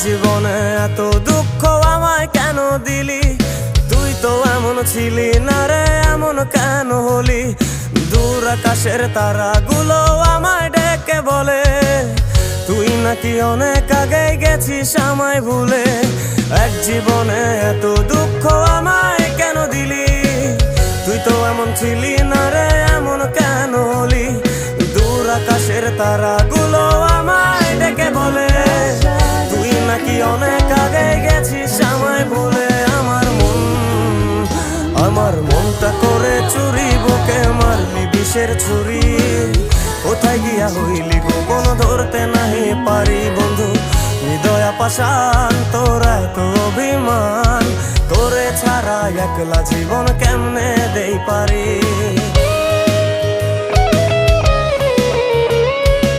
জীবনে এত দুঃখ আমায় কেন দিলি? তুই তো এমন ছিলি না রে, এমন কেন হলি? দূর আকাশের তারাগুলো আমায় ডেকে বলে তুই নাকি অনেক আগে গেছিস আমায় ভুলে। এক জীবনে এত দুঃখ আমায় কেন দিলি? তুই তো এমন ছিলি না রে, এমন কেন হলি? দূর আকাশের তারাগুলো আমায় ডেকে বলে তুই নাকি অনেক আগে গেছিস আমায় ভুলে। আমার মনটা করে চুরি, বুকে মারলি বিষের ছুরি। কোথায় গিয়া হইলি গোপন ধরতে নাহি পারি বন্ধু। হৃদয় পাষাণ তোর এত অভিমান, তোরে ছাড়া একলা জীবন কেমনে দেই পারি।